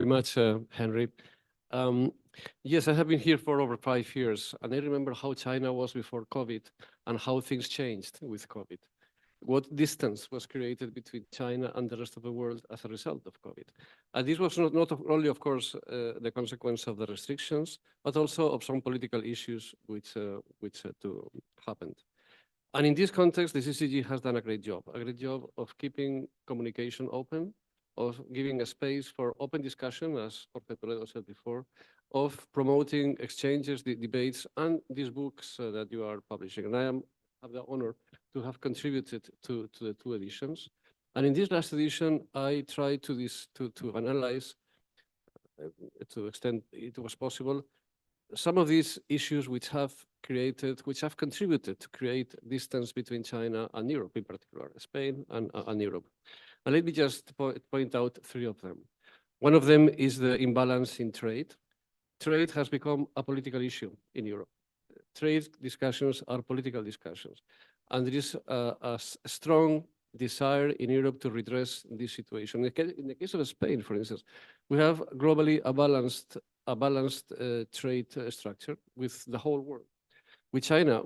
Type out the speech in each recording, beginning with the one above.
very much, Henry. Um, yes, I have been here for over 5 years, and I remember how China was before COVID and how things changed with COVID. What distance was created between China and the rest of the world as a result of COVID. And this was not only, of course, the consequence of the restrictions, but also of some political issues which happened. And in this context, the CCG has done a great job of keeping communication open, of giving a space for open discussion, as Jorge Toledo said before, of promoting exchanges, debates, and these books that you are publishing. And I have the honor to have contributed to the 2 editions. And in this last edition, I tried to analyze, to the extent it was possible, some of these issues which have contributed to create distance between China and Europe, in particular, Spain and Europe. And let me just point out 3 of them. One of them is the imbalance in trade. Trade has become a political issue in Europe. Trade discussions are political discussions. And there is a strong desire in Europe to redress this situation. In the case of Spain, for instance, we have globally a balanced trade structure with the whole world. With China,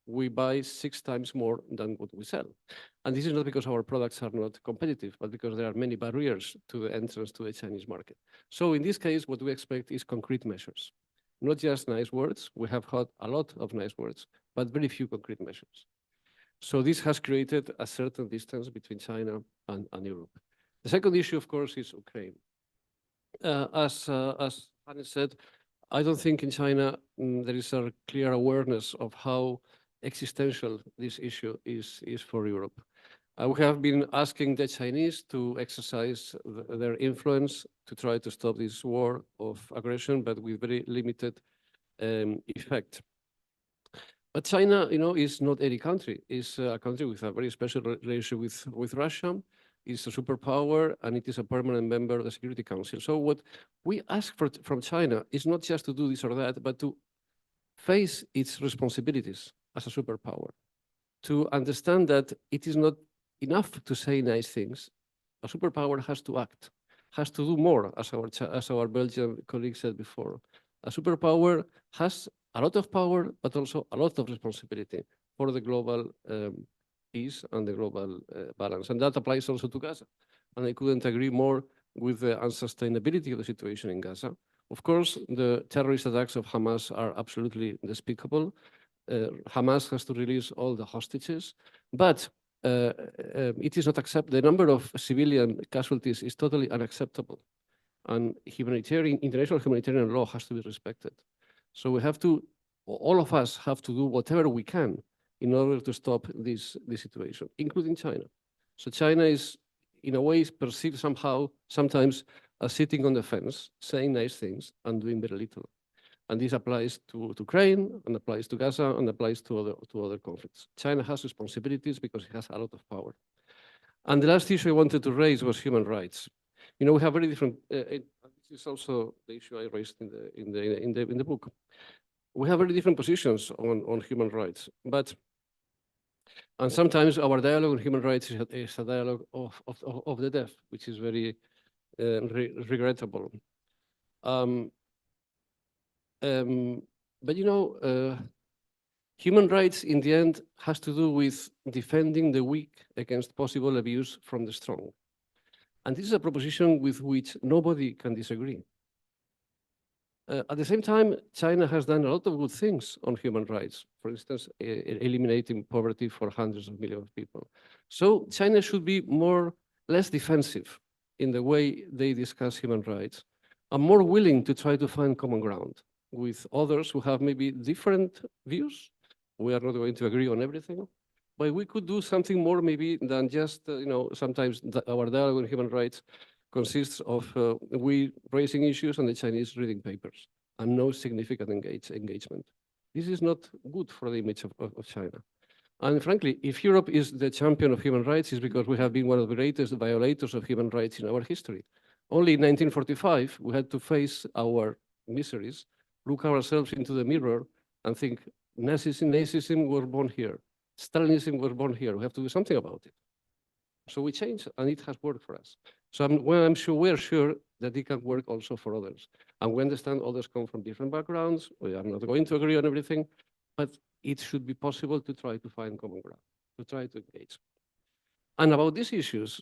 we buy 6 times more than what we sell. And this is not because our products are not competitive, but because there are many barriers to the entrance to the Chinese market. So in this case, what we expect is concrete measures, not just nice words. We have had a lot of nice words, but very few concrete measures. So this has created a certain distance between China and Europe. The second issue, of course, is Ukraine. As Hannes said, I don't think in China there is a clear awareness of how existential this issue is for Europe. We have been asking the Chinese to exercise their influence to try to stop this war of aggression, but with very limited effect. But China, is not any country. It's a country with a very special relationship with Russia. It's a superpower, and it is a permanent member of the Security Council. So what we ask from China is not just to do this or that, but to face its responsibilities as a superpower, to understand that it is not enough to say nice things. A superpower has to act, has to do more, as our Belgian colleague said before. A superpower has a lot of power, but also a lot of responsibility for the global peace and the global balance. And that applies also to Gaza. And I couldn't agree more with the unsustainability of the situation in Gaza. Of course, the terrorist attacks of Hamas are absolutely despicable. Hamas has to release all the hostages, but it is not acceptable. The number of civilian casualties is totally unacceptable. And international humanitarian law has to be respected. So we have to, all of us have to do whatever we can in order to stop this situation, including China. So China is, in a way, perceived sometimes as sitting on the fence, saying nice things and doing very little. And this applies to Ukraine, and applies to Gaza, and applies to other conflicts. China has responsibilities because it has a lot of power. And the last issue I wanted to raise was human rights. We have very different. This is also the issue I raised in the book. We have very different positions on human rights, and sometimes our dialogue on human rights is a dialogue of the deaf, which is very regrettable. But human rights in the end has to do with defending the weak against possible abuse from the strong. And this is a proposition with which nobody can disagree. At the same time, China has done a lot of good things on human rights, for instance, eliminating poverty for hundreds of millions of people. So China should be less defensive in the way they discuss human rights, and more willing to try to find common ground with others who have maybe different views. We are not going to agree on everything, but we could do something more maybe than just, sometimes our dialogue on human rights consists of we raising issues and the Chinese reading papers and no significant engagement. This is not good for the image of China. And frankly, if Europe is the champion of human rights, it's because we have been one of the greatest violators of human rights in our history. Only in 1945, we had to face our miseries, look ourselves into the mirror and think, Nazism was born here. Stalinism was born here. We have to do something about it. So we changed, and it has worked for us. So we're sure that it can work also for others. And we understand others come from different backgrounds. We are not going to agree on everything, but it should be possible to try to find common ground, to try to engage. And about these issues,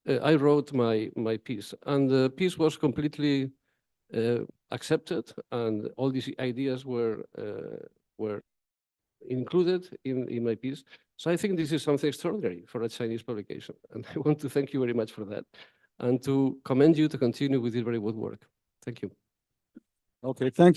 I wrote my piece, and the piece was completely accepted, and all these ideas were included in my piece. So I think this is something extraordinary for a Chinese publication, and I want to thank you very much for that, and to commend you to continue with this very good work. Thank you. Okay, thank you.